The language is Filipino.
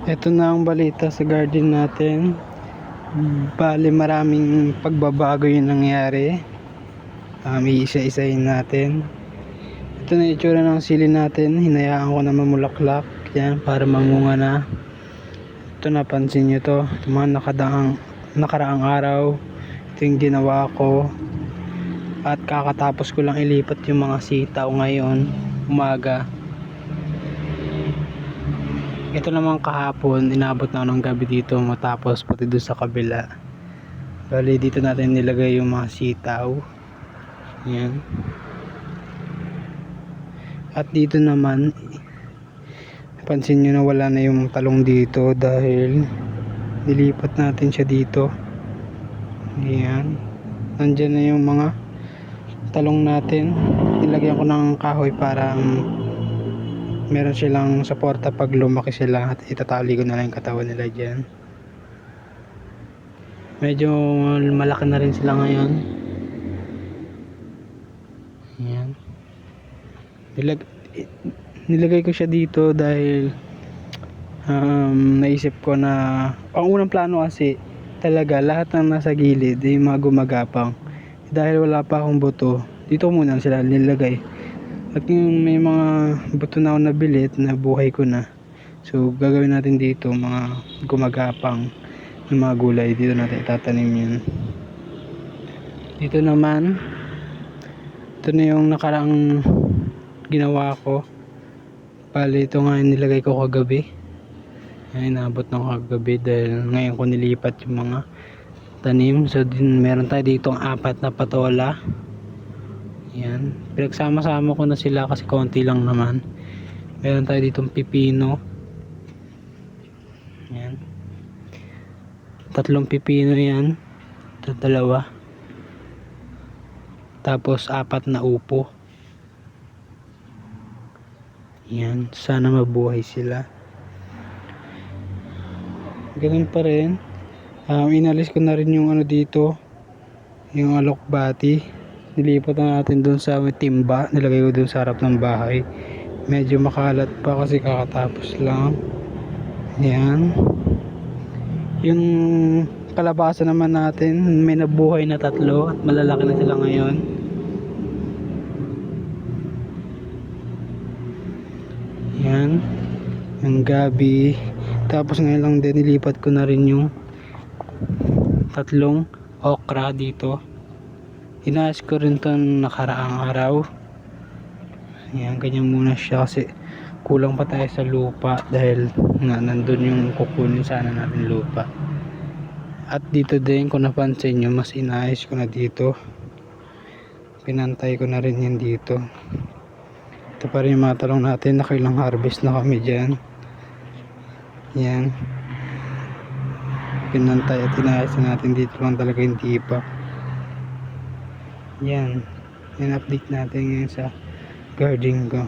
Ito na ang balita sa garden natin. Bali maraming pagbabago yung nangyari. Iisa-isahin natin. Ito na itsura ng sili natin. Hinayaan ko na mamulaklak. Yan, para mamunga na. Ito, napansin nyo to. Ito mga nakaraang araw. Ito yung ginawa ko. At kakatapos ko lang ilipat yung mga sitaw ngayon umaga. Ito naman kahapon, inabot na ng gabi dito matapos pati doon sa kabila. Bali dito natin nilagay yung mga sitaw. Yan. At dito naman, pansin nyo na wala na yung talong dito dahil nilipat natin siya dito. Yan. Nandyan na yung mga talong natin. Nilagyan ko ng kahoy para meron silang suporta pag lumaki sila, at itatali ko na lang yung katawan nila dyan. Medyo malaki na rin sila ngayon. Ayan. Nilagay ko siya dito dahil naisip ko na ang unang plano kasi talaga lahat ng nasa gilid ay mga gumagapang. Dahil wala pa akong buto, dito muna sila nilagay. At yung may mga buto na ako nabilit na buhay ko na. So gagawin natin dito mga gumagapang ng mga gulay. Dito natin itatanim yun. Dito naman, ito na yung nakaraang ginawa ko. Bali ito nga yung nilagay ko kagabi. Ay, naabot ng kagabi dahil ngayon ko nilipat yung mga tanim. So meron tayo dito 4 na patola. Yan, pinagsama-sama ko na sila kasi konti lang naman. Meron tayo ditong pipino. Yan, 3 pipino yan. Ito 2. Tapos 4 na upo. Yan, sana mabuhay sila. Ganun pa rin. Inalis ko na rin yung ano dito, yung alokbati. Nilipat na natin dun sa timba. Nilagay ko dun sa harap ng bahay. Medyo makalat pa kasi kakatapos lang. Yan. Yung kalabasa naman natin, may nabuhay na 3 at malalaki na sila ngayon. Yan. Yung gabi. Tapos ngayon lang din nilipat ko na rin yung 3 okra dito. Inaayos ko rin ito nakaraang araw. Yan, ganyan muna siya kasi kulang pa tayo sa lupa dahil nandun yung kukunin sana natin lupa. At dito din, kung napansin nyo, mas inaayos ko na dito. Pinantay ko na rin yan dito. Ito pa rin yung mga talong natin. Nakailang harvest na kami dyan. Yan. Pinantay at inaayos na natin dito lang talaga yung tipa. Yan. Yan update natin ngayon sa garden ko.